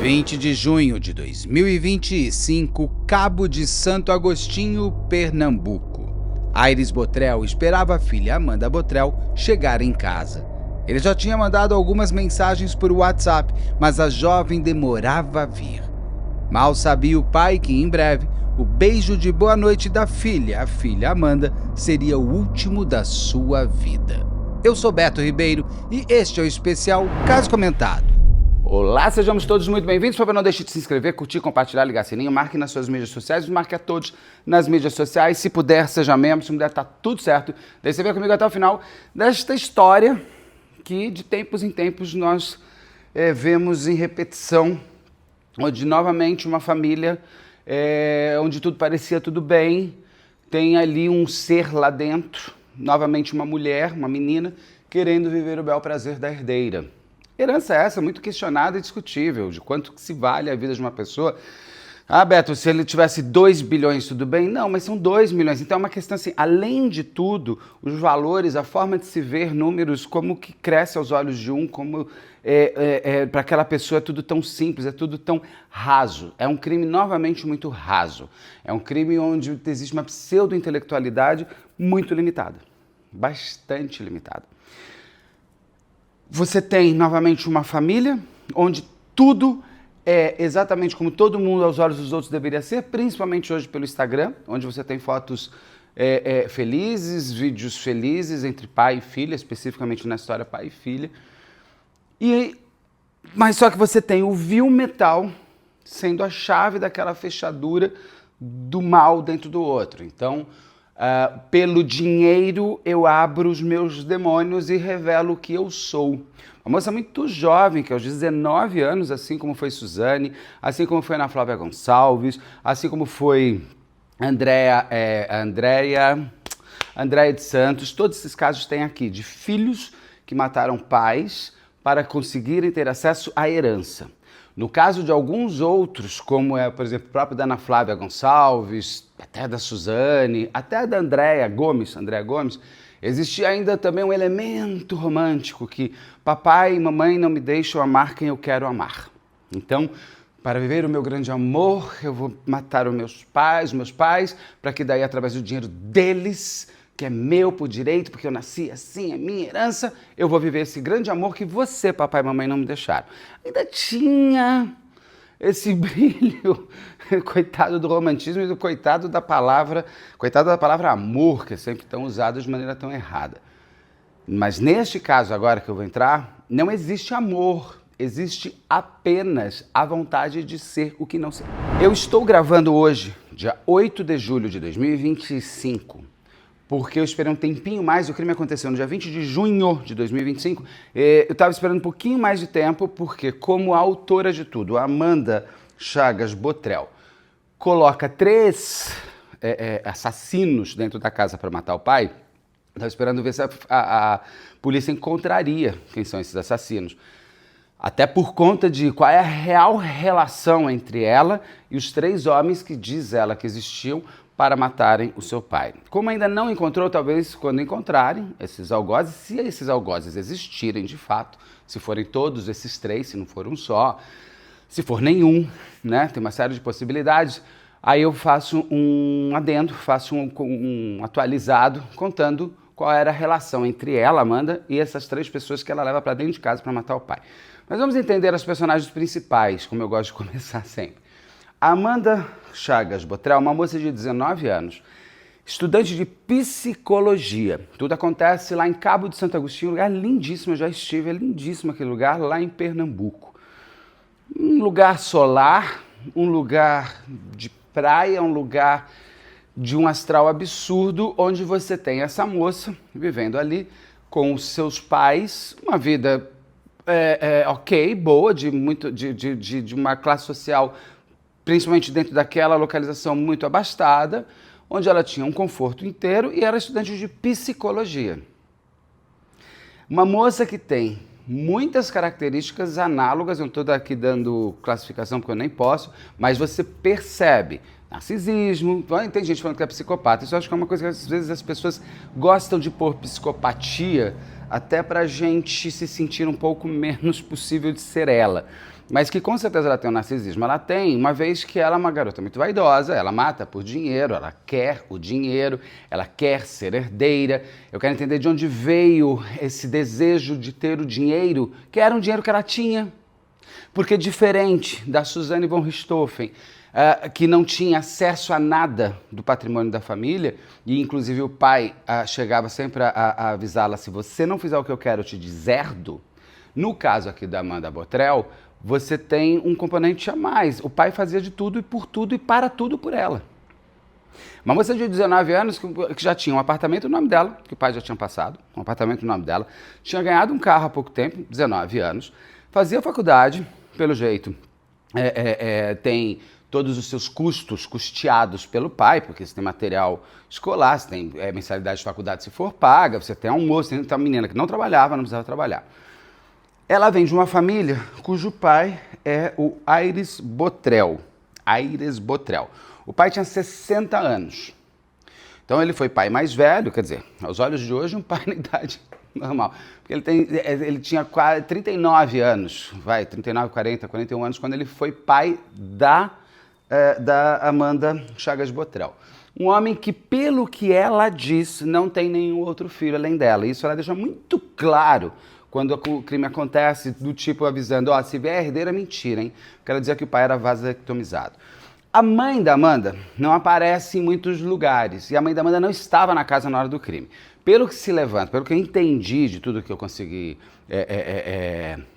20 de junho de 2025, Cabo de Santo Agostinho, Pernambuco. Aires Botrel esperava a filha Amanda Botrel chegar em casa. Ele já tinha mandado algumas mensagens por WhatsApp, mas a jovem demorava a vir. Mal sabia o pai que, em breve, o beijo de boa noite da filha, a filha Amanda, seria o último da sua vida. Eu sou Beto Ribeiro e este é o especial Caso Comentado. Olá, sejamos todos muito bem-vindos. Por favor, não deixe de se inscrever, curtir, compartilhar, ligar sininho, marque nas suas mídias sociais, marque a todos nas mídias sociais. Se puder, seja membro, se puder, tá tudo certo. Daí você vem comigo até o final desta história que de tempos em tempos nós vemos em repetição, onde novamente uma família, onde tudo parecia tudo bem, tem ali um ser lá dentro, novamente uma mulher, uma menina, querendo viver o bel prazer da herdeira. Herança essa muito questionada e discutível, de quanto que se vale a vida de uma pessoa. Ah, Beto, se ele tivesse 2 bilhões, tudo bem? Não, mas são 2 milhões. Então é uma questão assim, além de tudo, os valores, a forma de se ver números, como que cresce aos olhos de um, como para aquela pessoa é tudo tão simples, é tudo tão raso. É um crime novamente muito raso. É um crime onde existe uma pseudo-intelectualidade muito limitada, bastante limitada. Você tem, novamente, uma família onde tudo é exatamente como todo mundo aos olhos dos outros deveria ser, principalmente hoje pelo Instagram, onde você tem fotos felizes, vídeos felizes entre pai e filha, especificamente na história pai e filha. Mas só que você tem o vil metal sendo a chave daquela fechadura do mal dentro do outro. Então, pelo dinheiro eu abro os meus demônios e revelo o que eu sou. Uma moça muito jovem, que aos 19 anos, assim como foi Suzane, assim como foi Ana Flávia Gonçalves, assim como foi Andréia de Santos, todos esses casos têm aqui, de filhos que mataram pais para conseguirem ter acesso à herança. No caso de alguns outros, como por exemplo, o próprio da Ana Flávia Gonçalves, até da Suzane, até da Andréia Gomes, existia ainda também um elemento romântico que papai e mamãe não me deixam amar quem eu quero amar. Então, para viver o meu grande amor, eu vou matar os meus pais, para que daí, através do dinheiro deles, que é meu por direito, porque eu nasci assim, é minha herança, eu vou viver esse grande amor que você, papai e mamãe, não me deixaram. Ainda tinha esse brilho, coitado do romantismo e do coitado da palavra amor, que é sempre tão usado de maneira tão errada. Mas neste caso agora que eu vou entrar, não existe amor, existe apenas a vontade de ser o que não ser. Eu estou gravando hoje, dia 8 de julho de 2025, porque eu esperei um tempinho mais, o crime aconteceu no dia 20 de junho de 2025, eu estava esperando um pouquinho mais de tempo, porque como a autora de tudo, Amanda Chagas Botrel, coloca 3 assassinos dentro da casa para matar o pai, eu estava esperando ver se a polícia encontraria quem são esses assassinos. Até por conta de qual é a real relação entre ela e os 3 homens que diz ela que existiam para matarem o seu pai. Como ainda não encontrou, talvez quando encontrarem esses algozes, se esses algozes existirem de fato, se forem todos esses 3, se não for um só, se for nenhum, né? Tem uma série de possibilidades. Aí eu faço um adendo, faço um atualizado, contando qual era a relação entre ela, Amanda, e essas 3 pessoas que ela leva para dentro de casa para matar o pai. Mas vamos entender as personagens principais, como eu gosto de começar sempre. A Amanda Chagas Botrel, uma moça de 19 anos, estudante de psicologia. Tudo acontece lá em Cabo de Santo Agostinho, um lugar lindíssimo, eu já estive, é lindíssimo aquele lugar, lá em Pernambuco. Um lugar solar, um lugar de praia, um lugar de um astral absurdo, onde você tem essa moça vivendo ali com os seus pais, uma vida ok, boa, de uma classe social, principalmente dentro daquela localização muito abastada, onde ela tinha um conforto inteiro e era estudante de psicologia. Uma moça que tem muitas características análogas, eu não estou aqui dando classificação porque eu nem posso, mas você percebe narcisismo, tem gente falando que é psicopata, isso eu acho que é uma coisa que às vezes as pessoas gostam de pôr psicopatia até pra gente se sentir um pouco menos possível de ser ela. mas que com certeza ela tem um narcisismo. Ela tem, uma vez que ela é uma garota muito vaidosa, ela mata por dinheiro, ela quer o dinheiro, ela quer ser herdeira. Eu quero entender de onde veio esse desejo de ter o dinheiro, que era um dinheiro que ela tinha. Porque diferente da Suzanne von Richthofen, que não tinha acesso a nada do patrimônio da família, e inclusive o pai chegava sempre a avisá-la: se você não fizer o que eu quero, eu te deserdo. No caso aqui da Amanda Botrel, você tem um componente a mais. O pai fazia de tudo e por tudo e para tudo por ela. Uma moça de 19 anos que já tinha um apartamento no nome dela, que o pai já tinha passado, um apartamento no nome dela, tinha ganhado um carro há pouco tempo, 19 anos, fazia faculdade, pelo jeito, tem todos os seus custos custeados pelo pai, porque você tem material escolar, você tem mensalidade de faculdade se for paga, você tem almoço, tem uma menina que não trabalhava, não precisava trabalhar. Ela vem de uma família cujo pai é o Aires Botrel. Aires Botrel. O pai tinha 60 anos. Então ele foi pai mais velho, quer dizer, aos olhos de hoje, um pai na idade normal. Porque ele tinha 39 anos, 39, 40, 41 anos, quando ele foi pai da Amanda Chagas Botrel. Um homem que, pelo que ela diz, não tem nenhum outro filho além dela. Isso ela deixa muito claro quando o crime acontece, do tipo avisando: ó, se vier herdeira, é mentira, hein? Quero dizer que o pai era vasectomizado. A mãe da Amanda não aparece em muitos lugares, e a mãe da Amanda não estava na casa na hora do crime. Pelo que se levanta, pelo que eu entendi de tudo que eu consegui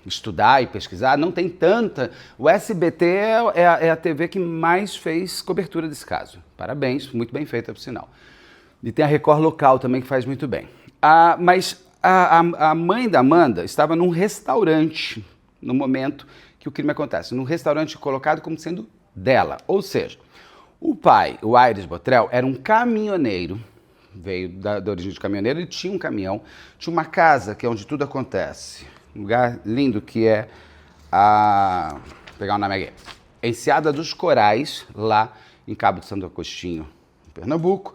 estudar e pesquisar, não tem tanta... O SBT é a TV que mais fez cobertura desse caso. Parabéns, muito bem feita, por sinal. E tem a Record Local também, que faz muito bem. Mas a mãe da Amanda estava num restaurante no momento que o crime acontece. Num restaurante colocado como sendo dela. Ou seja, o pai, o Aires Botrel, era um caminhoneiro, veio da origem de caminhoneiro, ele tinha um caminhão, tinha uma casa que é onde tudo acontece, um lugar lindo que é vou pegar o nome aqui, Enseada dos Corais, lá em Cabo de Santo Agostinho, em Pernambuco.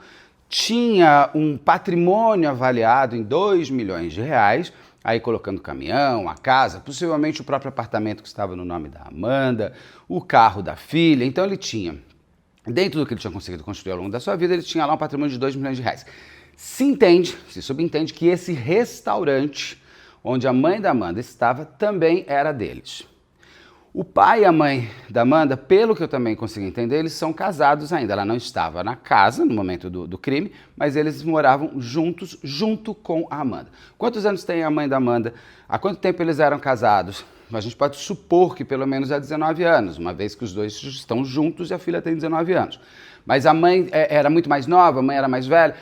Tinha um patrimônio avaliado em 2 milhões de reais, aí colocando o caminhão, a casa, possivelmente o próprio apartamento que estava no nome da Amanda, o carro da filha. Então ele tinha, dentro do que ele tinha conseguido construir ao longo da sua vida, ele tinha lá um patrimônio de 2 milhões de reais. Se subentende que esse restaurante onde a mãe da Amanda estava também era deles. O pai e a mãe da Amanda, pelo que eu também consegui entender, eles são casados ainda. Ela não estava na casa no momento do crime, mas eles moravam juntos, junto com a Amanda. Quantos anos tem a mãe da Amanda? Há quanto tempo eles eram casados? A gente pode supor que pelo menos há 19 anos, uma vez que os dois estão juntos e a filha tem 19 anos. Mas a mãe era muito mais nova, a mãe era mais velha.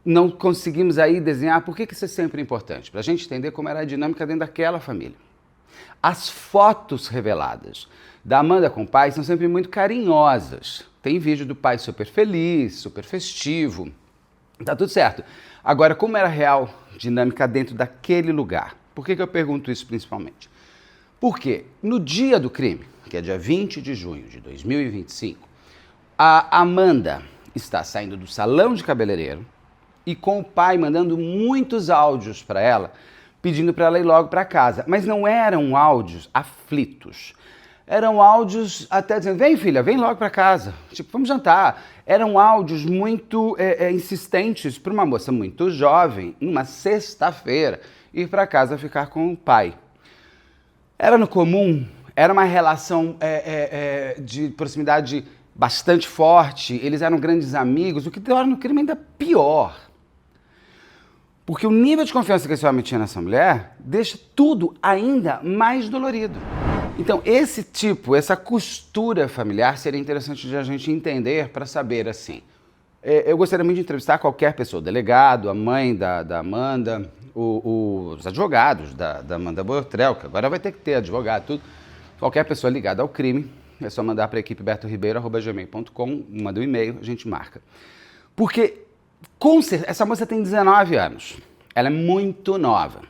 Não conseguimos aí desenhar. Por que isso é sempre importante? Para a gente entender como era a dinâmica dentro daquela família. As fotos reveladas da Amanda com o pai são sempre muito carinhosas. Tem vídeo do pai super feliz, super festivo. Tá tudo certo. Agora, como era a real dinâmica dentro daquele lugar? Por que eu pergunto isso principalmente? Porque no dia do crime, que é dia 20 de junho de 2025, a Amanda está saindo do salão de cabeleireiro e com o pai mandando muitos áudios para ela, pedindo para ela ir logo para casa. Mas não eram áudios aflitos. Eram áudios até dizendo: vem filha, vem logo para casa. Tipo, vamos jantar. Eram áudios muito insistentes para uma moça muito jovem, numa sexta-feira, ir para casa ficar com o pai. Era no comum, era uma relação de proximidade bastante forte, eles eram grandes amigos, o que torna o crime ainda pior. Porque o nível de confiança que esse homem tinha nessa mulher deixa tudo ainda mais dolorido. Então, essa costura familiar seria interessante de a gente entender para saber assim. Eu gostaria muito de entrevistar qualquer pessoa, o delegado, a mãe da Amanda, os advogados da Amanda Botrel, que agora vai ter que ter advogado, tudo. Qualquer pessoa ligada ao crime, é só mandar para a equipe bertoribeiro@gmail.com, manda um e-mail, a gente marca. Porque com certeza, essa moça tem 19 anos, ela é muito nova,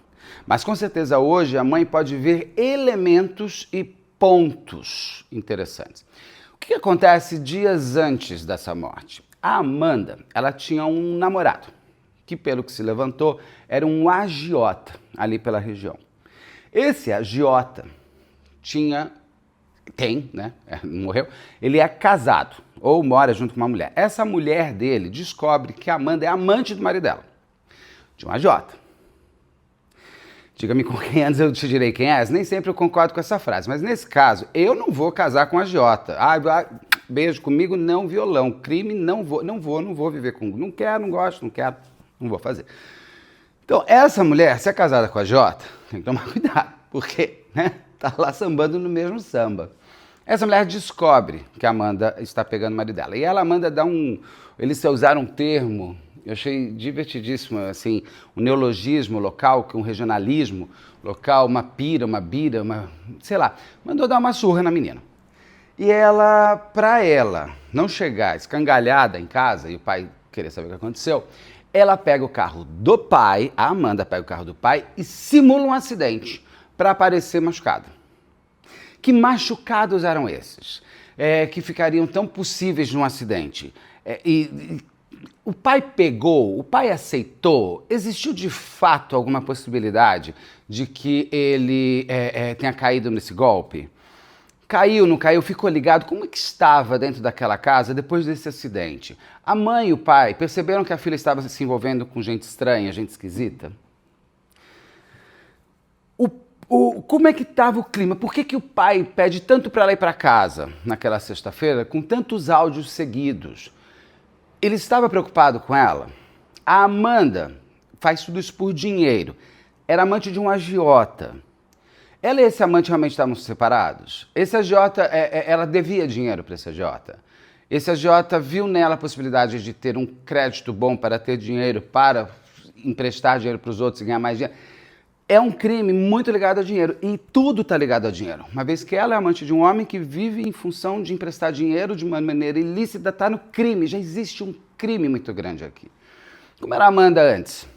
mas com certeza hoje a mãe pode ver elementos e pontos interessantes. O que acontece dias antes dessa morte? A Amanda, ela tinha um namorado, que pelo que se levantou, era um agiota ali pela região. Esse agiota tinha tem, né? Não morreu. Ele é casado ou mora junto com uma mulher. Essa mulher dele descobre que a Amanda é amante do marido dela, de um agiota. Diga-me com quem antes eu te direi quem é. Nem sempre eu concordo com essa frase, mas nesse caso, eu não vou casar com um agiota. Beijo comigo, não violão. Crime, não vou viver com. Não quero, não gosto, não vou fazer. Então, essa mulher, se é casada com a agiota, tem que tomar cuidado, porque, né, tá lá sambando no mesmo samba. Essa mulher descobre que a Amanda está pegando o marido dela. E ela manda dar eles usaram um termo, eu achei divertidíssimo, assim, um neologismo local, um regionalismo local, uma pira, uma bira, sei lá, mandou dar uma surra na menina. E ela, pra ela não chegar escangalhada em casa e o pai querer saber o que aconteceu, ela pega o carro do pai, a Amanda pega o carro do pai e simula um acidente para aparecer machucada. Que machucados eram esses? Que ficariam tão possíveis num acidente? O pai aceitou, existiu de fato alguma possibilidade de que ele tenha caído nesse golpe? Caiu, não caiu, ficou ligado? Como é que estava dentro daquela casa depois desse acidente? A mãe e o pai perceberam que a filha estava se envolvendo com gente estranha, gente esquisita? Como é que estava o clima? Por que o pai pede tanto para ela ir para casa naquela sexta-feira com tantos áudios seguidos? Ele estava preocupado com ela? A Amanda faz tudo isso por dinheiro. Era amante de um agiota. Ela e esse amante realmente estavam separados? Esse agiota, ela devia dinheiro para esse agiota. Esse agiota viu nela a possibilidade de ter um crédito bom para ter dinheiro, para emprestar dinheiro para os outros e ganhar mais dinheiro. É um crime muito ligado a dinheiro, e tudo está ligado a dinheiro. Uma vez que ela é amante de um homem que vive em função de emprestar dinheiro de uma maneira ilícita, está no crime, já existe um crime muito grande aqui. Como era a Amanda antes?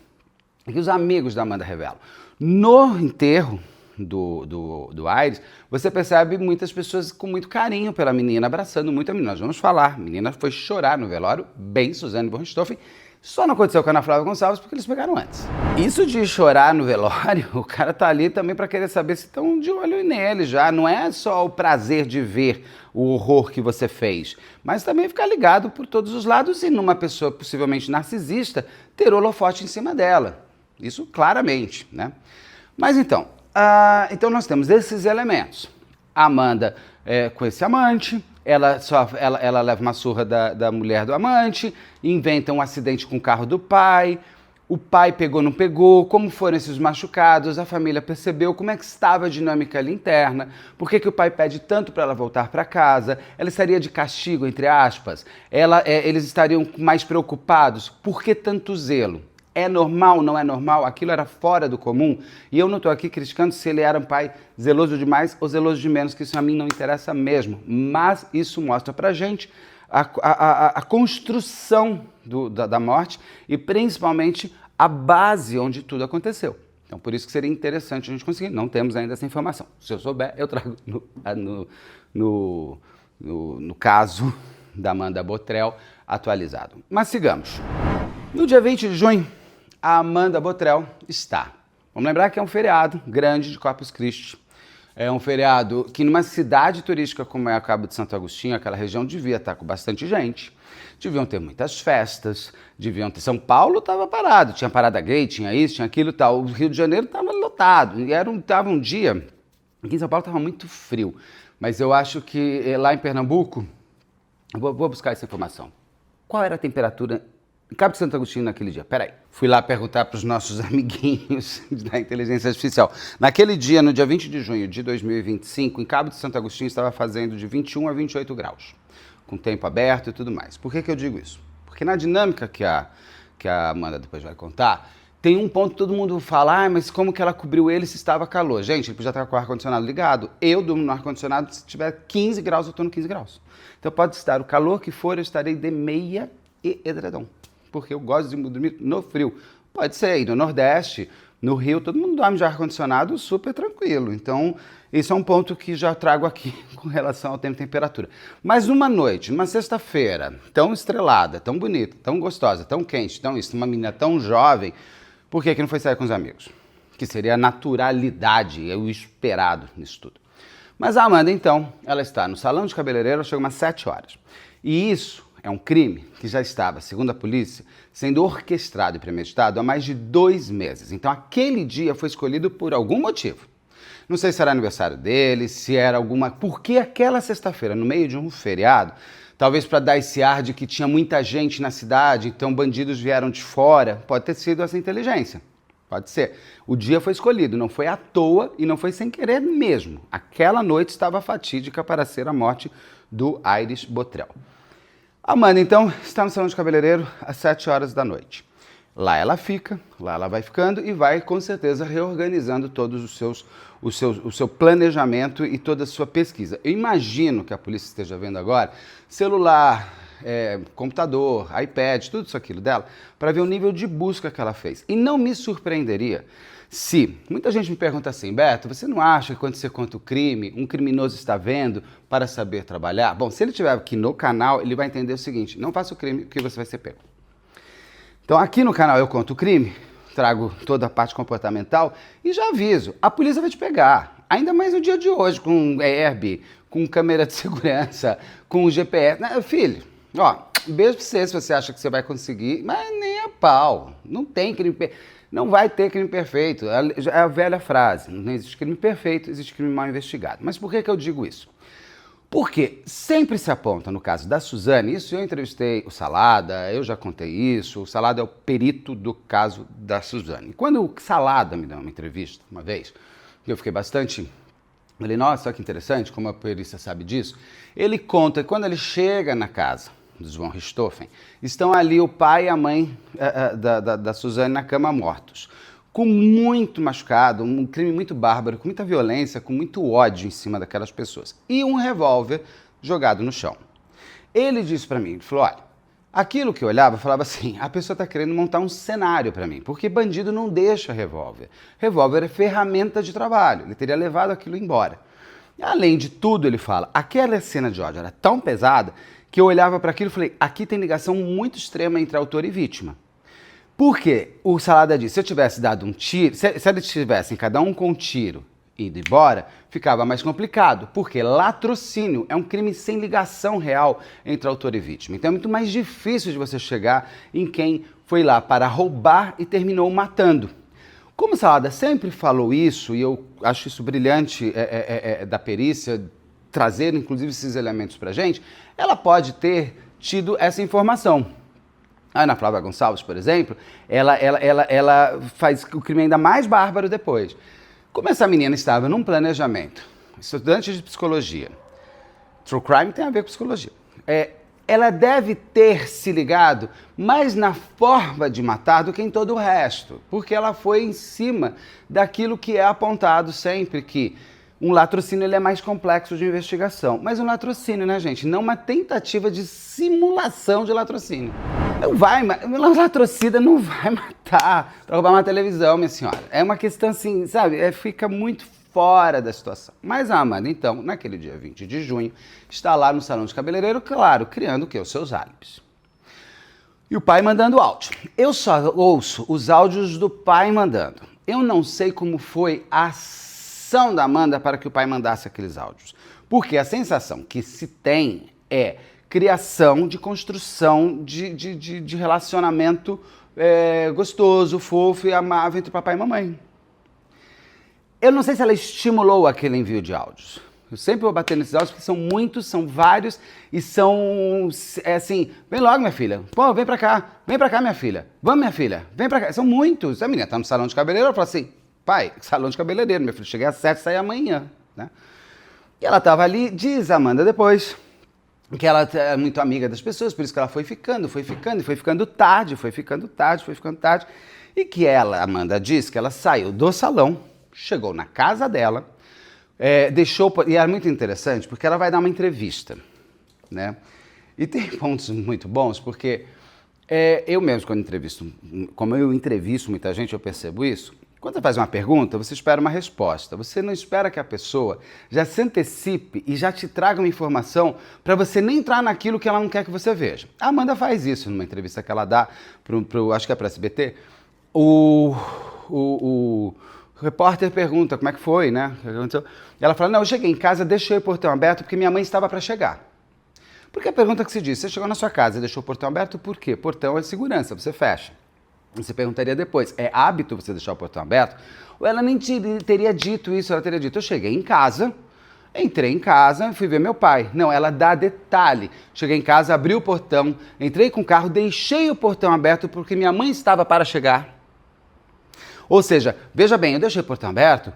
É que os amigos da Amanda revelam. No enterro do Aires, você percebe muitas pessoas com muito carinho pela menina, abraçando muito a menina. Nós vamos falar, a menina foi chorar no velório, bem Suzane von Richthofen. Só não aconteceu com a Ana Flávia Gonçalves porque eles pegaram antes. Isso de chorar no velório, o cara tá ali também para querer saber se estão de olho nele já. Não é só o prazer de ver o horror que você fez, mas também ficar ligado por todos os lados e numa pessoa possivelmente narcisista ter holofote em cima dela. Isso claramente, né? Mas então nós temos esses elementos. A Amanda com esse amante, ela leva uma surra da mulher do amante, inventa um acidente com o carro do pai, o pai pegou, não pegou, como foram esses machucados, a família percebeu como é que estava a dinâmica ali interna, por que o pai pede tanto para ela voltar para casa, ela estaria de castigo, entre aspas, eles estariam mais preocupados, por que tanto zelo? É normal, não é normal? Aquilo era fora do comum? E eu não estou aqui criticando se ele era um pai zeloso demais ou zeloso de menos, que isso a mim não interessa mesmo. Mas isso mostra pra gente a construção da morte e principalmente a base onde tudo aconteceu. Então por isso que seria interessante a gente conseguir. Não temos ainda essa informação. Se eu souber, eu trago no caso da Amanda Botrel atualizado. Mas sigamos. No dia 20 de junho, a Amanda Botrel está. Vamos lembrar que é um feriado grande de Corpus Christi. É um feriado que numa cidade turística como é a Cabo de Santo Agostinho, aquela região devia estar com bastante gente. Deviam ter muitas festas, São Paulo estava parado, tinha parada gay, tinha isso, tinha aquilo e tal. O Rio de Janeiro estava lotado. E estava um dia, aqui em São Paulo estava muito frio. Mas eu acho que lá em Pernambuco, vou buscar essa informação. Qual era a temperatura em Cabo de Santo Agostinho naquele dia? Peraí, fui lá perguntar para os nossos amiguinhos da inteligência artificial. Naquele dia, no dia 20 de junho de 2025, em Cabo de Santo Agostinho estava fazendo de 21 a 28 graus, com tempo aberto e tudo mais. Por que eu digo isso? Porque na dinâmica que a Amanda depois vai contar, tem um ponto que todo mundo fala, mas como que ela cobriu ele se estava calor? Gente, ele podia estar com o ar-condicionado ligado. Eu durmo no ar-condicionado, se tiver 15 graus, eu estou no 15 graus. Então pode estar o calor que for, eu estarei de meia e edredom. Porque eu gosto de dormir no frio. Pode ser aí no Nordeste, no Rio, todo mundo dorme de ar-condicionado super tranquilo. Então, isso é um ponto que já trago aqui com relação ao tempo e temperatura. Mas numa noite, numa sexta-feira, tão estrelada, tão bonita, tão gostosa, tão quente, uma menina tão jovem, por que não foi sair com os amigos? Que seria a naturalidade, o esperado nisso tudo. Mas a Amanda, então, ela está no salão de cabeleireiro, ela chega umas 7 horas. E isso é um crime que já estava, segundo a polícia, sendo orquestrado e premeditado há mais de 2 meses. Então aquele dia foi escolhido por algum motivo. Não sei se era aniversário dele, se era alguma... Porque aquela sexta-feira, no meio de um feriado, talvez para dar esse ar de que tinha muita gente na cidade, então bandidos vieram de fora, pode ter sido essa inteligência. Pode ser. O dia foi escolhido, não foi à toa e não foi sem querer mesmo. Aquela noite estava fatídica para ser a morte do Aires Botrel. Amanda, então, está no salão de cabeleireiro às 7 horas da noite. Lá ela fica, lá ela vai ficando e vai, com certeza, reorganizando todos o seu planejamento e toda a sua pesquisa. Eu imagino que a polícia esteja vendo agora celular, computador, iPad, tudo isso aquilo dela, para ver o nível de busca que ela fez. E não me surpreenderia se... Muita gente me pergunta assim, Beto, você não acha que quando você conta o crime, um criminoso está vendo para saber trabalhar? Bom, se ele estiver aqui no canal, ele vai entender o seguinte, não faça o crime que você vai ser pego. Então aqui no canal eu conto o crime, trago toda a parte comportamental e já aviso, a polícia vai te pegar. Ainda mais no dia de hoje, com Airb, com câmera de segurança, com GPS. Filho, ó, beijo pra você se você acha que você vai conseguir, mas nem a pau. Não tem crime não vai ter crime perfeito. É a velha frase, não existe crime perfeito, existe crime mal investigado. Mas por que eu digo isso? Porque sempre se aponta, no caso da Suzane, isso eu entrevistei o Salada, eu já contei isso, o Salada é o perito do caso da Suzane. Quando o Salada me deu uma entrevista uma vez, eu fiquei bastante... Falei, nossa, olha que interessante, como a perícia sabe disso. Ele conta que quando ele chega na casa dos von Richthofen, estão ali o pai e a mãe da Suzane na cama mortos, com muito machucado, um crime muito bárbaro, com muita violência, com muito ódio em cima daquelas pessoas. E um revólver jogado no chão. Ele disse para mim, ele falou, olha, aquilo que eu olhava, eu falava assim, a pessoa está querendo montar um cenário para mim, porque bandido não deixa revólver. Revólver é ferramenta de trabalho, ele teria levado aquilo embora. Além de tudo, ele fala, aquela cena de ódio era tão pesada que eu olhava para aquilo e falei, aqui tem ligação muito extrema entre autor e vítima. Porque o Salada disse, se eu tivesse dado um tiro, se eles tivessem cada um com um tiro e ido embora, ficava mais complicado, porque latrocínio é um crime sem ligação real entre autor e vítima. Então é muito mais difícil de você chegar em quem foi lá para roubar e terminou matando. Como o Salada sempre falou isso, e eu acho isso brilhante da perícia, trazer inclusive esses elementos pra gente, ela pode ter tido essa informação. A Ana Flávia Gonçalves, por exemplo, ela faz o crime ainda mais bárbaro depois. Como essa menina estava num planejamento, estudante de psicologia, true crime tem a ver com psicologia, ela deve ter se ligado mais na forma de matar do que em todo o resto, porque ela foi em cima daquilo que é apontado sempre, que um latrocínio ele é mais complexo de investigação. Mas um latrocínio, né, gente? Não uma tentativa de simulação de latrocínio. O latrocida não vai matar para roubar uma televisão, minha senhora. É uma questão assim, sabe? Fica muito fora da situação. Mas a Amanda, então, naquele dia 20 de junho, está lá no salão de cabeleireiro, claro, criando o quê? Os seus álibis. E o pai mandando áudio. Eu só ouço os áudios do pai mandando. Eu não sei como foi a ação da Amanda para que o pai mandasse aqueles áudios. Porque a sensação que se tem é criação de construção de relacionamento gostoso, fofo e amável entre papai e mamãe. Eu não sei se ela estimulou aquele envio de áudios. Eu sempre vou bater nesses áudios porque são muitos, são vários e são assim, vem logo minha filha, pô, vem pra cá, minha filha, vamos minha filha, vem pra cá. São muitos. A menina tá no salão de cabeleireiro, ela fala assim, pai, salão de cabeleireiro, meu filho, cheguei às 7, saí amanhã, né? E ela tava ali, diz a Amanda depois, que ela é muito amiga das pessoas, por isso que ela foi ficando tarde, e que ela, Amanda, diz que ela saiu do salão, chegou na casa dela, e era muito interessante, porque ela vai dar uma entrevista, né? E tem pontos muito bons, porque eu mesmo, como eu entrevisto muita gente, eu percebo isso. Quando você faz uma pergunta, você espera uma resposta. Você não espera que a pessoa já se antecipe e já te traga uma informação para você nem entrar naquilo que ela não quer que você veja. A Amanda faz isso numa entrevista que ela dá, acho que é para SBT. O O repórter pergunta como é que foi, né? O que aconteceu? E ela fala, não, eu cheguei em casa, deixei o portão aberto porque minha mãe estava para chegar. Porque a pergunta que se diz, você chegou na sua casa e deixou o portão aberto, por quê? Portão é segurança, você fecha. Você perguntaria depois, é hábito você deixar o portão aberto? Ou ela nem teria dito isso, ela teria dito, eu cheguei em casa, entrei em casa, fui ver meu pai. Não, ela dá detalhe. Cheguei em casa, abri o portão, entrei com o carro, deixei o portão aberto porque minha mãe estava para chegar. Ou seja, veja bem, eu deixei o portão aberto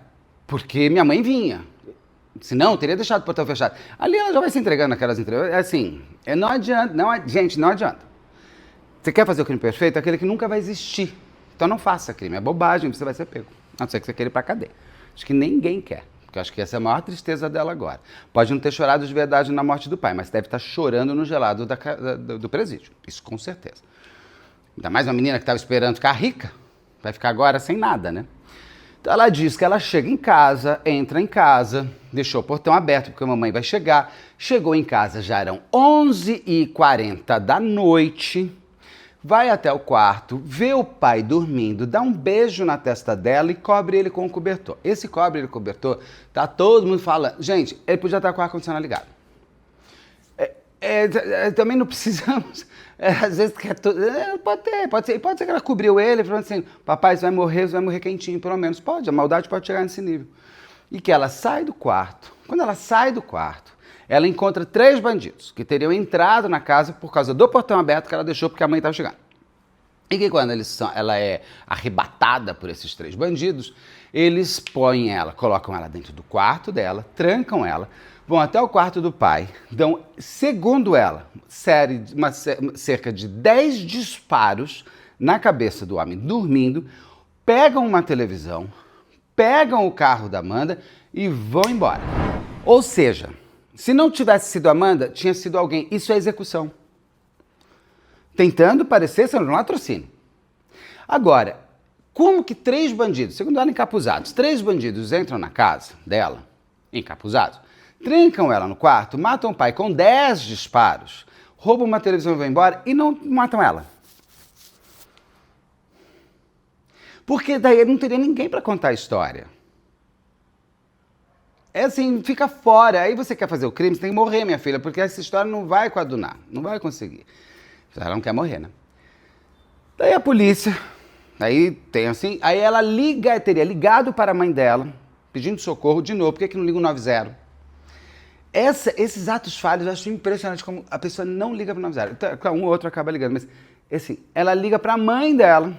porque minha mãe vinha. Se não, eu teria deixado o portão fechado. Ali ela já vai se entregando naquelas entrevistas. Assim, não adianta, gente, não adianta. Você quer fazer o crime perfeito? É aquele que nunca vai existir. Então não faça crime, é bobagem, você vai ser pego. A não ser que você queira ir pra cadeia. Acho que ninguém quer, porque eu acho que essa é a maior tristeza dela agora. Pode não ter chorado de verdade na morte do pai, mas deve estar chorando no gelado do presídio. Isso com certeza. Ainda mais uma menina que estava esperando ficar rica, vai ficar agora sem nada, né? Então ela diz que ela chega em casa, entra em casa, deixou o portão aberto porque a mamãe vai chegar. Chegou em casa, já eram 11h40 da noite. Vai até o quarto, vê o pai dormindo, dá um beijo na testa dela e cobre ele com o cobertor. Esse cobre ele com o cobertor, tá todo mundo falando. Gente, ele podia estar com o ar-condicionado ligado. Também não precisamos. Às vezes quer tudo. Pode ser que ela cobriu ele, falando assim: papai, você vai morrer quentinho, pelo menos. Pode, a maldade pode chegar nesse nível. E que ela sai do quarto. Quando ela sai do quarto, ela encontra 3 bandidos que teriam entrado na casa por causa do portão aberto que ela deixou porque a mãe estava chegando. E que quando ela é arrebatada por esses 3 bandidos, eles põem ela, colocam ela dentro do quarto dela, trancam ela, vão até o quarto do pai, dão, segundo ela, cerca de 10 disparos na cabeça do homem dormindo, pegam uma televisão, pegam o carro da Amanda e vão embora. Ou seja, se não tivesse sido a Amanda, tinha sido alguém. Isso é execução. Tentando parecer ser um latrocínio. Agora, como que 3 bandidos, segundo ela encapuzados, 3 bandidos entram na casa dela, encapuzados, trancam ela no quarto, matam o pai com 10 disparos, roubam uma televisão e vão embora e não matam ela? Porque daí não teria ninguém para contar a história. É assim, fica fora. Aí você quer fazer o crime, você tem que morrer, minha filha, porque essa história não vai coadunar, não vai conseguir. Ela não quer morrer, né? Daí a polícia, aí ela teria ligado para a mãe dela, pedindo socorro de novo. Por que não liga o 90? Esses atos falhos, eu acho impressionante como a pessoa não liga para o 90. Então, um ou outro acaba ligando, mas assim, ela liga para a mãe dela,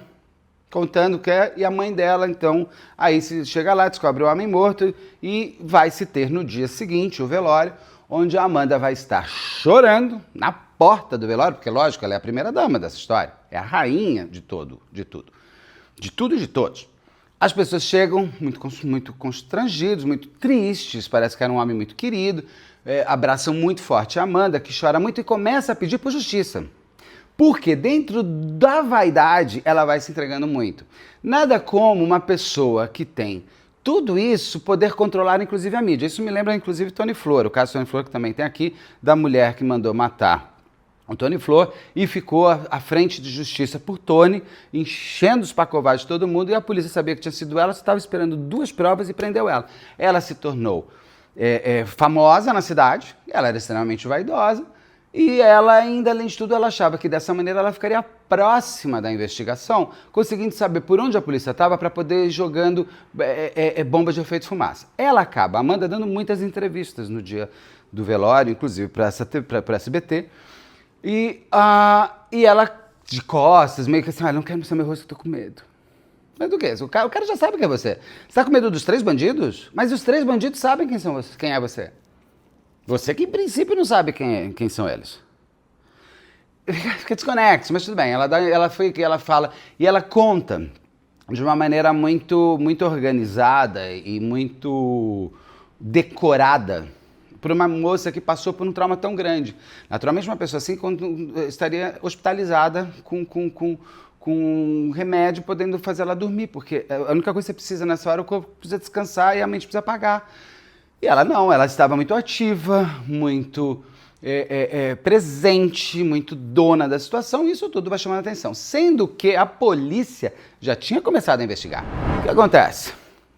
contando que é, e a mãe dela, então, aí se chega lá, descobre o homem morto e vai se ter no dia seguinte o velório, onde a Amanda vai estar chorando na porta do velório, porque, lógico, ela é a primeira dama dessa história, é a rainha de tudo e de todos. As pessoas chegam muito constrangidos, muito tristes, parece que era um homem muito querido, abraçam muito forte a Amanda, que chora muito e começa a pedir por justiça. Porque dentro da vaidade, ela vai se entregando muito. Nada como uma pessoa que tem tudo isso poder controlar, inclusive, a mídia. Isso me lembra, inclusive, Tony Flor, o caso Tony Flor, que também tem aqui, da mulher que mandou matar o Tony Flor e ficou à frente de justiça por Tony, enchendo os pacovados de todo mundo, e a polícia sabia que tinha sido ela, estava esperando 2 provas e prendeu ela. Ela se tornou famosa na cidade, ela era extremamente vaidosa, e ela ainda, além de tudo, ela achava que dessa maneira ela ficaria próxima da investigação, conseguindo saber por onde a polícia estava para poder ir jogando bombas de efeito fumaça. Ela acaba, Amanda, dando muitas entrevistas no dia do velório, inclusive para a SBT, e ela, de costas, meio que assim, não quero mostrar meu rosto, eu tô com medo. Mas do quê? O cara já sabe quem é você. Você tá com medo dos 3 bandidos? Mas os 3 bandidos sabem quem é você. Você que, em princípio, não sabe quem são eles. Fica desconexo, mas tudo bem. Ela fala e ela conta de uma maneira muito, muito organizada e muito decorada por uma moça que passou por um trauma tão grande. Naturalmente, uma pessoa assim estaria hospitalizada com um remédio, podendo fazer ela dormir, porque a única coisa que você precisa nessa hora, o corpo precisa descansar e a mente precisa apagar. E ela não, ela estava muito ativa, muito presente, muito dona da situação, e isso tudo vai chamando a atenção. Sendo que a polícia já tinha começado a investigar. O que acontece?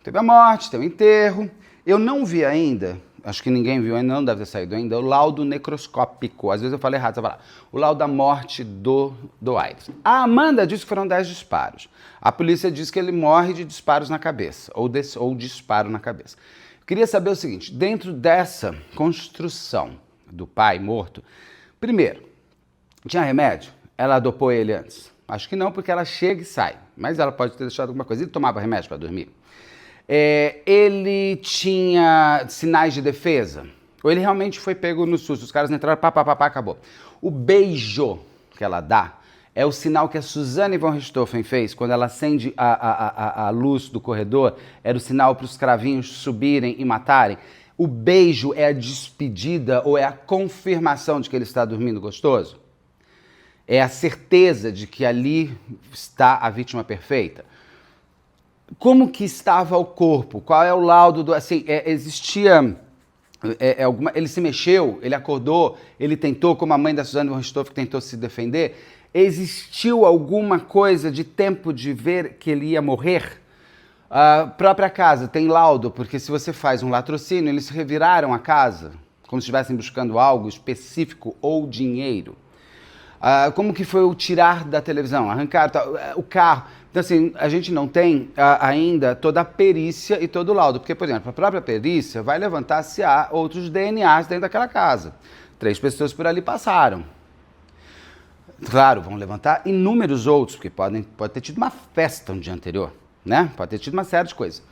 Teve a morte, teve o enterro. Eu não vi ainda, acho que ninguém viu ainda, não deve ter saído ainda, o laudo necroscópico. Às vezes eu falei errado, você vai lá. O laudo da morte do Aires. A Amanda disse que foram 10 disparos. A polícia diz que ele morre de disparos na cabeça, ou disparo na cabeça. Eu queria saber o seguinte, dentro dessa construção do pai morto, primeiro, tinha remédio? Ela dopou ele antes? Acho que não, porque ela chega e sai. Mas ela pode ter deixado alguma coisa. Ele tomava remédio para dormir? Ele tinha sinais de defesa? Ou ele realmente foi pego no susto? Os caras entraram, pá, acabou. O beijo que ela dá é o sinal que a Suzane von Richthofen fez quando ela acende a luz do corredor. Era o sinal para os cravinhos subirem e matarem. O beijo é a despedida ou é a confirmação de que ele está dormindo gostoso? É a certeza de que ali está a vítima perfeita? Como que estava o corpo? Qual é o laudo do... Assim, existia... ele se mexeu, ele acordou, ele tentou, como a mãe da Suzane von Richthofen que tentou se defender. Existiu alguma coisa de tempo de ver que ele ia morrer? A própria casa tem laudo, porque se você faz um latrocínio, eles reviraram a casa, como se estivessem buscando algo específico ou dinheiro. Como que foi o tirar da televisão, arrancar o carro. Então, assim, a gente não tem ainda toda a perícia e todo o laudo. Porque, por exemplo, a própria perícia vai levantar se há outros DNAs dentro daquela casa. 3 pessoas por ali passaram. Claro, vão levantar inúmeros outros, porque pode ter tido uma festa no dia anterior, né? Pode ter tido uma série de coisas.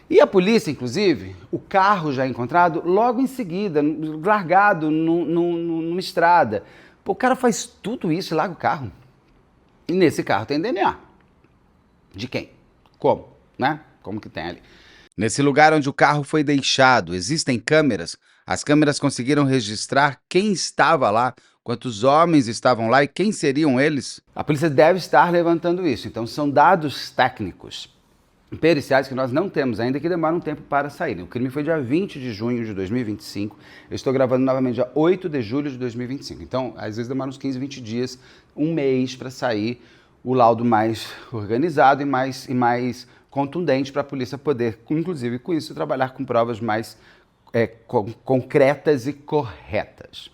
E a polícia, inclusive, o carro já encontrado logo em seguida, largado numa estrada. Pô, o cara faz tudo isso e larga o carro. E nesse carro tem DNA. De quem? Como? Né? Como que tem ali? Nesse lugar onde o carro foi deixado, existem câmeras? As câmeras conseguiram registrar quem estava lá, quantos homens estavam lá e quem seriam eles? A polícia deve estar levantando isso. Então são dados técnicos, periciais que nós não temos ainda, que demoram um tempo para saírem. O crime foi dia 20 de junho de 2025. Eu estou gravando novamente dia 8 de julho de 2025. Então, às vezes demora uns 15, 20 dias, um mês para sair o laudo mais organizado e mais contundente para a polícia poder, inclusive com isso, trabalhar com provas mais concretas e corretas.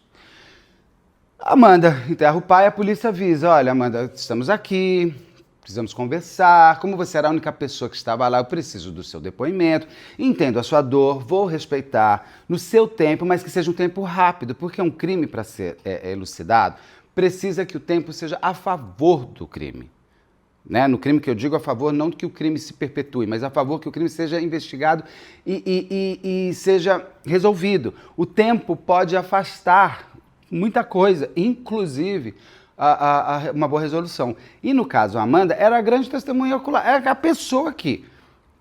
Amanda enterra o pai, a polícia avisa, olha, Amanda, estamos aqui, precisamos conversar, como você era a única pessoa que estava lá, eu preciso do seu depoimento, entendo a sua dor, vou respeitar no seu tempo, mas que seja um tempo rápido, porque um crime, para ser elucidado, precisa que o tempo seja a favor do crime. Né? No crime que eu digo a favor, não que o crime se perpetue, mas a favor que o crime seja investigado e seja resolvido. O tempo pode afastar muita coisa, inclusive uma boa resolução. E no caso, a Amanda era a grande testemunha ocular, é a pessoa que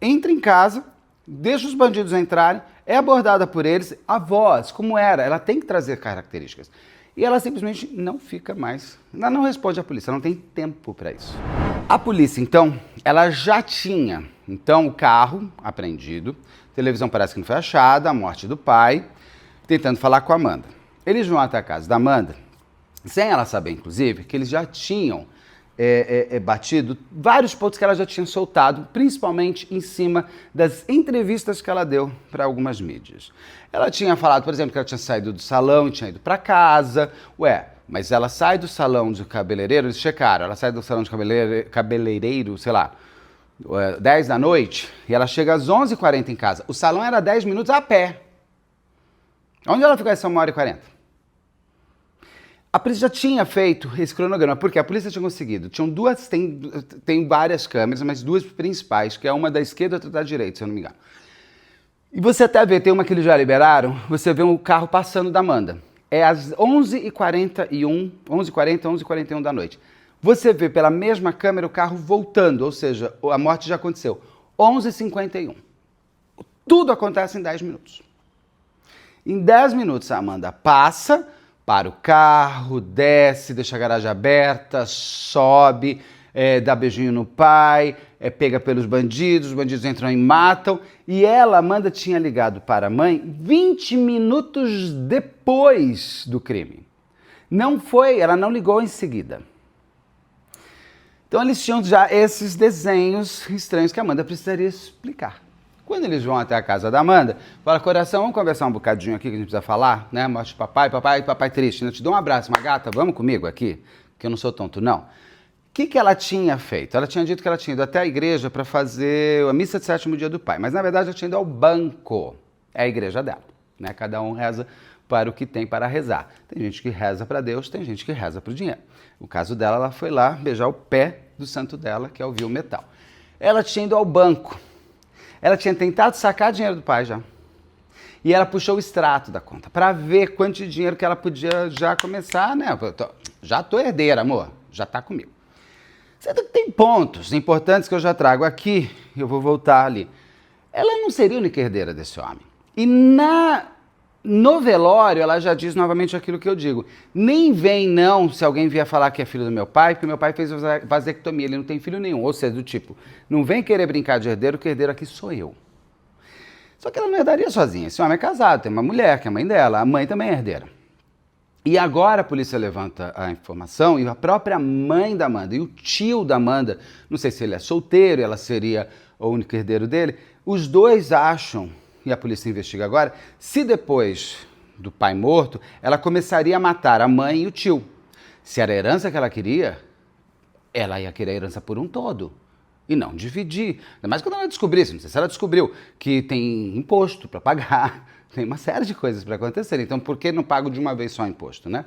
entra em casa, deixa os bandidos entrarem, é abordada por eles, a voz, como era, ela tem que trazer características. E ela simplesmente não fica mais, ela não responde à polícia, ela não tem tempo para isso. A polícia, então, ela já tinha, então, o carro apreendido, a televisão parece que não foi achada, a morte do pai, tentando falar com a Amanda. Eles vão até a casa da Amanda, sem ela saber, inclusive, que eles já tinham batido vários pontos que ela já tinha soltado, principalmente em cima das entrevistas que ela deu para algumas mídias. Ela tinha falado, por exemplo, que ela tinha saído do salão e tinha ido para casa. Mas ela sai do salão de cabeleireiro, eles checaram, ela sai do salão de cabeleireiro, sei lá, 10 da noite, e ela chega às 11h40 em casa. O salão era 10 minutos a pé. Onde ela ficou essa 1h40? A polícia já tinha feito esse cronograma, porque a polícia tinha conseguido. Tinham duas, tem várias câmeras, mas 2 principais, que é uma da esquerda e outra da direita, se eu não me engano. E você até vê, tem uma que eles já liberaram, você vê um carro passando da Amanda. É às 11h41, 11h41 da noite. Você vê pela mesma câmera o carro voltando, ou seja, a morte já aconteceu. 11h51. Tudo acontece em 10 minutos. Em 10 minutos a Amanda passa, para o carro, desce, deixa a garagem aberta, sobe, dá beijinho no pai, pega pelos bandidos, os bandidos entram e matam. E ela, Amanda, tinha ligado para a mãe 20 minutos depois do crime. Ela não ligou em seguida. Então eles tinham já esses desenhos estranhos que a Amanda precisaria explicar. Quando eles vão até a casa da Amanda, fala, coração, vamos conversar um bocadinho aqui que a gente precisa falar, né? Mostra o papai triste, né? Eu te dou um abraço, uma gata, vamos comigo aqui, que eu não sou tonto, não. O que ela tinha feito? Ela tinha dito que ela tinha ido até a igreja para fazer a missa de sétimo dia do pai, mas na verdade ela tinha ido ao banco, é a igreja dela, né? Cada um reza para o que tem para rezar. Tem gente que reza para Deus, tem gente que reza para o dinheiro. No caso dela, ela foi lá beijar o pé do santo dela, que é o Vil Metal. Ela tinha ido ao banco. Ela tinha tentado sacar dinheiro do pai já. E ela puxou o extrato da conta para ver quanto de dinheiro que ela podia já começar, né? Já tô herdeira, amor. Já tá comigo. Sendo que tem pontos importantes que eu já trago aqui. Eu vou voltar ali. Ela não seria a única herdeira desse homem. E no velório, ela já diz novamente aquilo que eu digo. Nem vem não se alguém vier falar que é filho do meu pai, porque meu pai fez vasectomia, ele não tem filho nenhum. Ou seja, do tipo, não vem querer brincar de herdeiro, que herdeiro aqui sou eu. Só que ela não herdaria sozinha. Esse homem é casado, tem uma mulher, que é a mãe dela. A mãe também é herdeira. E agora a polícia levanta a informação e a própria mãe da Amanda e o tio da Amanda, não sei se ele é solteiro, ela seria o único herdeiro dele, os dois acham, e a polícia investiga agora, se depois do pai morto, ela começaria a matar a mãe e o tio. Se era a herança que ela queria, ela ia querer a herança por um todo. E não dividir. Ainda mais quando ela descobrisse, não sei se ela descobriu que tem imposto para pagar, tem uma série de coisas para acontecer. Então, por que não pago de uma vez só imposto, né?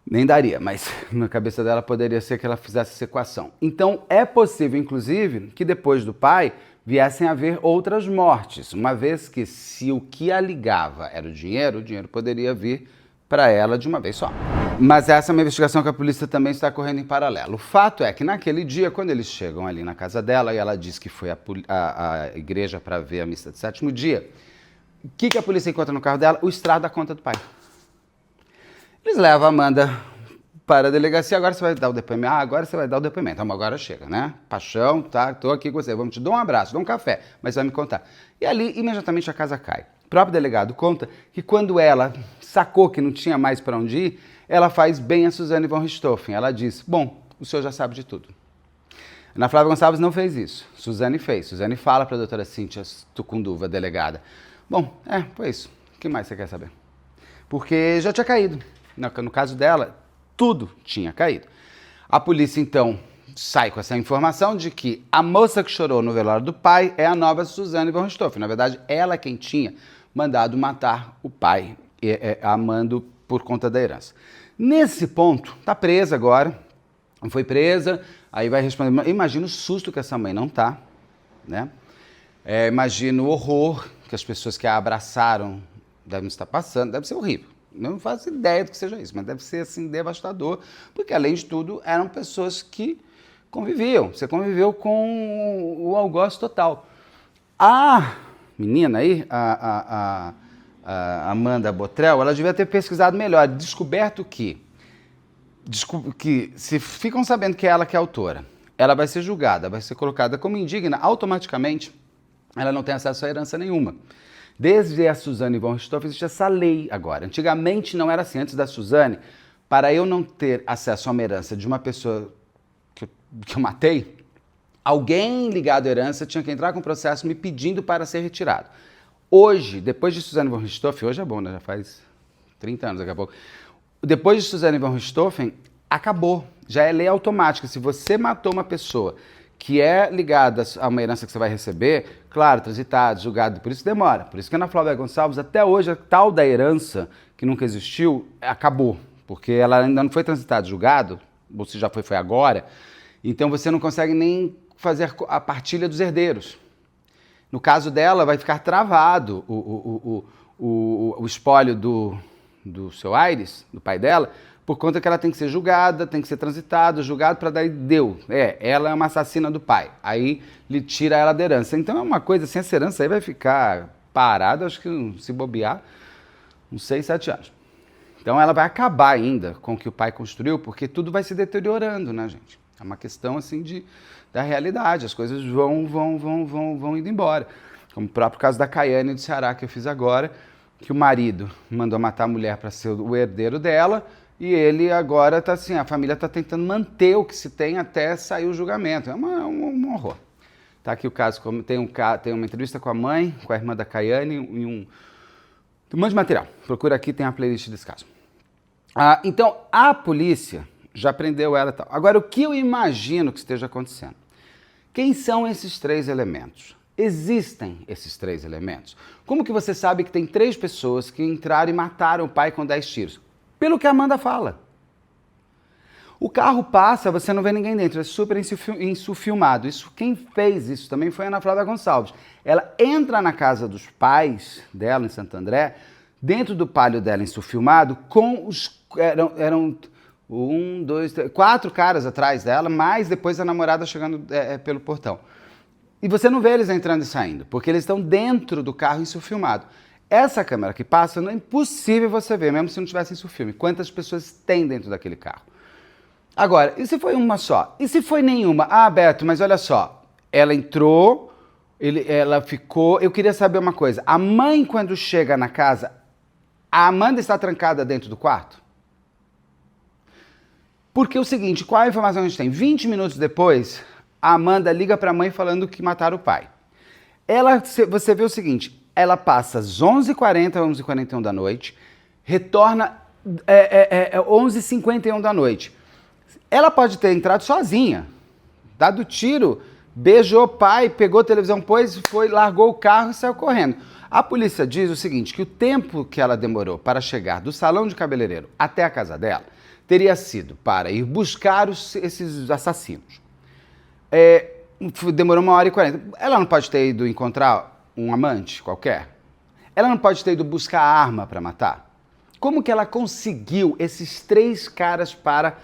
Nem daria, mas na cabeça dela poderia ser que ela fizesse essa equação. Então, é possível, inclusive, que depois do pai viessem a haver outras mortes, uma vez que se o que a ligava era o dinheiro poderia vir para ela de uma vez só. Mas essa é uma investigação que a polícia também está correndo em paralelo. O fato é que naquele dia, quando eles chegam ali na casa dela e ela diz que foi à igreja para ver a missa de sétimo dia, o que a polícia encontra no carro dela? O extrato da conta do pai. Eles levam a Amanda para a delegacia, agora você vai dar o depoimento. Agora você vai dar o depoimento. Então, agora chega, né? Paixão, tá? Tô aqui com você. Vamos te dar um abraço, dar um café, mas vai me contar. E ali, imediatamente, a casa cai. O próprio delegado conta que quando ela sacou que não tinha mais para onde ir, ela faz bem a Suzane von Richthofen. Ela diz, bom, o senhor já sabe de tudo. Ana Flávia Gonçalves não fez isso. Suzane fez. Suzane fala para a doutora Cíntia Tucunduva, delegada. Bom, foi isso. O que mais você quer saber? Porque já tinha caído. No caso dela, tudo tinha caído. A polícia, então, sai com essa informação de que a moça que chorou no velório do pai é a nova Suzane von Richthofen. Na verdade, ela quem tinha mandado matar o pai, amando por conta da herança. Nesse ponto, está presa agora, foi presa, aí vai responder, imagina o susto que essa mãe não tá, né? Imagina o horror que as pessoas que a abraçaram devem estar passando, deve ser horrível. Não faço ideia do que seja isso, mas deve ser assim devastador, porque além de tudo eram pessoas que conviviam, você conviveu com o algoz total. A menina aí, a Amanda Botrel, ela devia ter pesquisado melhor, descoberto que se ficam sabendo que é ela que é a autora, ela vai ser julgada, vai ser colocada como indigna, automaticamente ela não tem acesso a herança nenhuma. Desde a Suzane von Richthofen existe essa lei agora. Antigamente não era assim. Antes da Suzane, para eu não ter acesso a uma herança de uma pessoa que eu matei, alguém ligado à herança tinha que entrar com um processo me pedindo para ser retirado. Hoje, depois de Suzane von Richthofen, hoje é bom, né? Já faz 30 anos daqui a pouco. Depois de Suzane von Richthofen, acabou. Já é lei automática. Se você matou uma pessoa que é ligada a uma herança que você vai receber, claro, transitado, julgado, por isso demora. Por isso que a Ana Flávia Gonçalves, até hoje, a tal da herança, que nunca existiu, acabou. Porque ela ainda não foi transitada, julgado, ou se já foi agora, então você não consegue nem fazer a partilha dos herdeiros. No caso dela, vai ficar travado o espólio do seu Aires, do pai dela, por conta que ela tem que ser julgada, tem que ser transitada, julgado para dar deu. Ela é uma assassina do pai. Aí lhe tira ela da herança. Então é uma coisa assim, essa herança aí vai ficar parada, acho que se bobear, uns 6, 7 anos. Então ela vai acabar ainda com o que o pai construiu, porque tudo vai se deteriorando, né, gente? É uma questão assim da realidade, as coisas vão indo embora. Como o próprio caso da Caiane do Ceará que eu fiz agora, que o marido mandou matar a mulher para ser o herdeiro dela, e ele agora está assim, a família está tentando manter o que se tem até sair o julgamento. É um horror. Tá aqui o caso, tem uma entrevista com a mãe, com a irmã da Caiane, e um monte de material. Procura aqui, tem a playlist desse caso. Então, a polícia já prendeu ela e tal. Agora, o que eu imagino que esteja acontecendo? Quem são esses 3 elementos? Existem esses 3 elementos? Como que você sabe que tem 3 pessoas que entraram e mataram o pai com 10 tiros? Pelo que a Amanda fala. O carro passa, você não vê ninguém dentro, é super insufilmado. Quem fez isso também foi a Ana Flávia Gonçalves. Ela entra na casa dos pais dela, em Santo André, dentro do pálio dela insufilmado, com eram 1, 2, 3, 4 caras atrás dela, mais depois a namorada chegando pelo portão. E você não vê eles entrando e saindo, porque eles estão dentro do carro insufilmado. Essa câmera que passa, não é impossível você ver, mesmo se não tivesse insufilme, quantas pessoas tem dentro daquele carro. Agora, e se foi uma só? E se foi nenhuma? Beto, mas olha só, ela entrou, ela ficou... Eu queria saber uma coisa, a mãe quando chega na casa, a Amanda está trancada dentro do quarto? Porque é o seguinte, qual a informação que a gente tem? 20 minutos depois, a Amanda liga para a mãe falando que mataram o pai. Você vê o seguinte, ela passa às 11h40, 11h41 da noite, retorna 11h51 da noite. Ela pode ter entrado sozinha, dado tiro, beijou o pai, pegou a televisão, largou o carro e saiu correndo. A polícia diz o seguinte, que o tempo que ela demorou para chegar do salão de cabeleireiro até a casa dela teria sido para ir buscar esses assassinos. Demorou 1h40. Ela não pode ter ido encontrar um amante qualquer? Ela não pode ter ido buscar a arma para matar? Como que ela conseguiu esses 3 caras para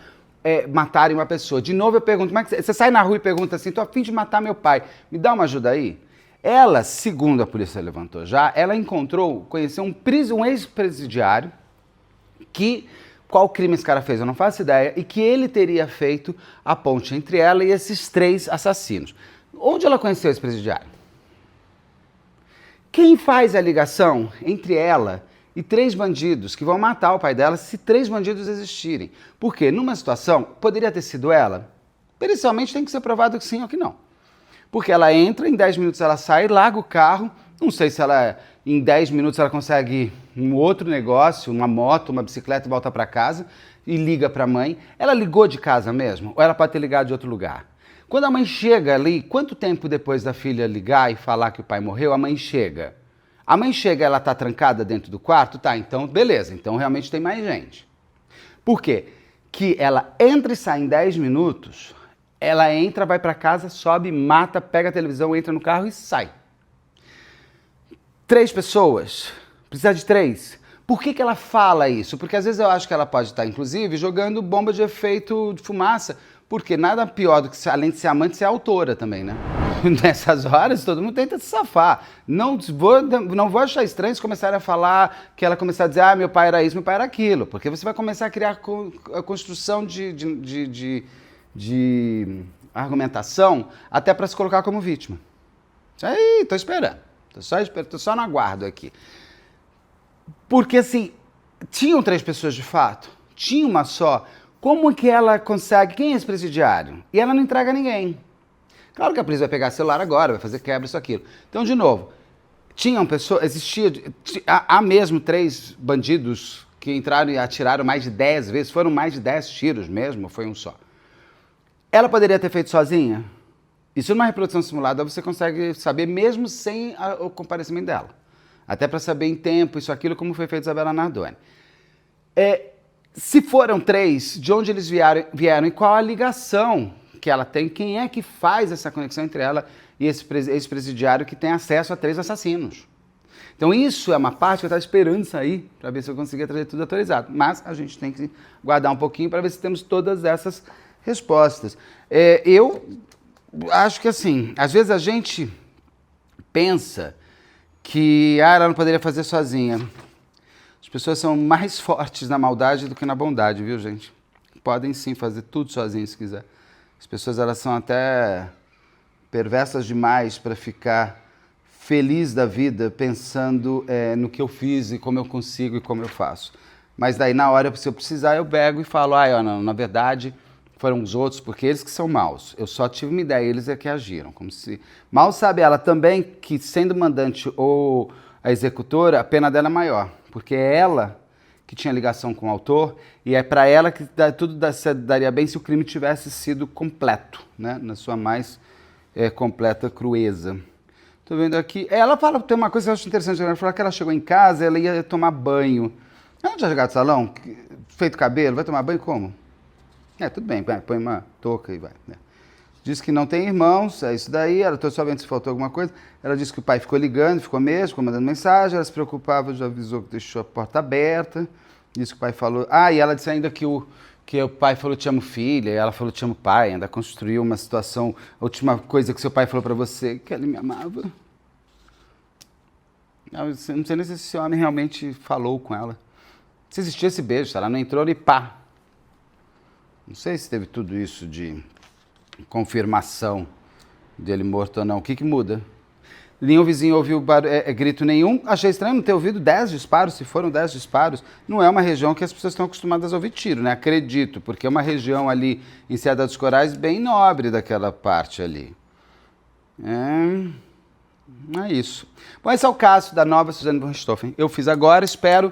matarem uma pessoa? De novo eu pergunto, como é que você sai na rua e pergunta assim, tô a fim de matar meu pai, me dá uma ajuda aí? Ela, segundo a polícia levantou já, ela conheceu um ex-presidiário que... Qual crime esse cara fez? Eu não faço ideia. E que ele teria feito a ponte entre ela e esses 3 assassinos. Onde ela conheceu esse presidiário? Quem faz a ligação entre ela e 3 bandidos que vão matar o pai dela se 3 bandidos existirem? Porque numa situação, poderia ter sido ela? Pericialmente tem que ser provado que sim ou que não. Porque ela entra, em 10 minutos ela sai, larga o carro, não sei se em 10 minutos ela consegue um outro negócio, uma moto, uma bicicleta e volta para casa e liga para a mãe. Ela ligou de casa mesmo? Ou ela pode ter ligado de outro lugar? Quando a mãe chega ali, quanto tempo depois da filha ligar e falar que o pai morreu, a mãe chega? A mãe chega, ela tá trancada dentro do quarto? Tá, então beleza, então realmente tem mais gente. Por quê? Que ela entra e sai em 10 minutos, ela entra, vai para casa, sobe, mata, pega a televisão, entra no carro e sai. 3 pessoas, precisa de 3. Por que ela fala isso? Porque às vezes eu acho que ela pode estar, inclusive, jogando bomba de efeito de fumaça, porque nada pior do que, além de ser amante, ser autora também, né? Nessas horas, todo mundo tenta se safar. Não vou achar estranho se começarem a falar, que ela começar a dizer, meu pai era isso, meu pai era aquilo, porque você vai começar a criar a construção de argumentação até para se colocar como vítima. Aí, tô esperando. Tô só no aguardo aqui. Porque, assim, tinham 3 pessoas de fato? Tinha uma só? Como que ela consegue... Quem é esse presidiário? E ela não entrega ninguém. Claro que a polícia vai pegar celular agora, vai fazer quebra, isso, aquilo. Então, de novo, há mesmo 3 bandidos que entraram e atiraram mais de 10 vezes, foram mais de 10 tiros mesmo, ou foi um só? Ela poderia ter feito sozinha? Isso numa reprodução simulada você consegue saber mesmo sem o comparecimento dela. Até para saber em tempo, isso, aquilo, como foi feito Isabela Nardoni. Se foram 3, de onde eles vieram e qual a ligação que ela tem, quem é que faz essa conexão entre ela e esse presidiário que tem acesso a 3 assassinos. Então isso é uma parte que eu estava esperando sair para ver se eu conseguia trazer tudo atualizado. Mas a gente tem que guardar um pouquinho para ver se temos todas essas respostas. Eu acho que assim, às vezes a gente pensa que ela não poderia fazer sozinha. As pessoas são mais fortes na maldade do que na bondade, viu, gente? Podem sim fazer tudo sozinhas se quiser. As pessoas, elas são até perversas demais para ficar feliz da vida pensando no que eu fiz e como eu consigo e como eu faço. Mas daí, na hora, se eu precisar, eu pego e falo, não, na verdade, foram os outros, porque eles que são maus. Eu só tive uma ideia, eles é que agiram. Como se... Mal sabe ela também que, sendo mandante ou a executora, a pena dela é maior. Porque é ela que tinha ligação com o autor e é para ela que tudo daria bem se o crime tivesse sido completo, né? Na sua mais completa crueza. Tô vendo aqui. Ela fala, tem uma coisa que eu acho interessante. Ela fala que ela chegou em casa, ela ia tomar banho. Ela não tinha chegado no salão, feito cabelo, vai tomar banho como? Tudo bem, põe uma touca e vai. Né? Diz que não tem irmãos, é isso daí. Ela só vendo se faltou alguma coisa. Ela disse que o pai ficou ligando, ficou mesmo, ficou mandando mensagem. Ela se preocupava, já avisou que deixou a porta aberta. Disse que o pai falou... e ela disse ainda que o pai falou, te amo, filha. E ela falou, te amo, pai. Ainda construiu uma situação... A última coisa que seu pai falou pra você, que ele me amava. Não sei nem se esse homem realmente falou com ela. Se existia esse beijo, ela não entrou e pá. Não sei se teve tudo isso de confirmação dele morto ou não. O que muda? Nenhum vizinho ouviu grito nenhum. Achei estranho não ter ouvido 10 disparos, se foram 10 disparos. Não é uma região que as pessoas estão acostumadas a ouvir tiro, né? Acredito, porque é uma região ali em Serra dos Corais bem nobre daquela parte ali. É isso. Bom, esse é o caso da nova Suzane von Richthofen. Eu fiz agora, espero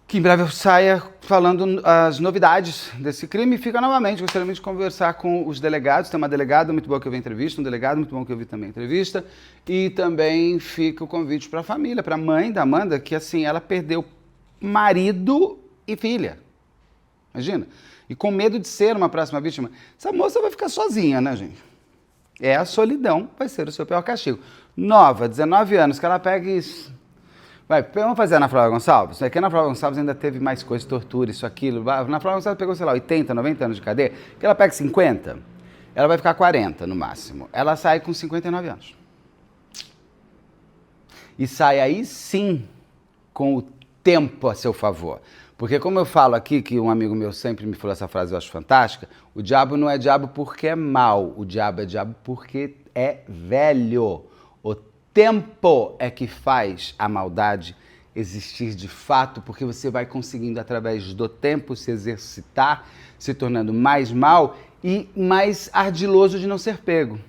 que em breve eu saia falando as novidades desse crime. Fica novamente, gostaria muito de conversar com os delegados. Tem uma delegada muito boa que eu vi entrevista, um delegado muito bom que eu vi também entrevista. E também fica o convite para a família, para a mãe da Amanda, que assim, ela perdeu marido e filha. Imagina. E com medo de ser uma próxima vítima. Essa moça vai ficar sozinha, né, gente? A solidão vai ser o seu pior castigo. Nova, 19 anos, que ela pega isso. Vamos fazer a Ana Flávia Gonçalves? É que a Ana Flávia Gonçalves ainda teve mais coisas, tortura, isso, aquilo. A Ana Flávia Gonçalves pegou, sei lá, 80, 90 anos de cadeia. Que ela pega 50, ela vai ficar 40 no máximo. Ela sai com 59 anos. E sai aí sim com o tempo a seu favor. Porque como eu falo aqui, que um amigo meu sempre me falou essa frase, eu acho fantástica, o diabo não é diabo porque é mau, o diabo é diabo porque é velho. O tempo é que faz a maldade existir de fato, porque você vai conseguindo, através do tempo, se exercitar, se tornando mais mal e mais ardiloso de não ser pego.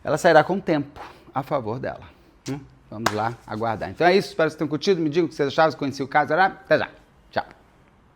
Ela sairá com o tempo a favor dela. Vamos lá aguardar. Então é isso, espero que vocês tenham curtido. Me digam o que vocês acharam, se conheciam o caso. Até já!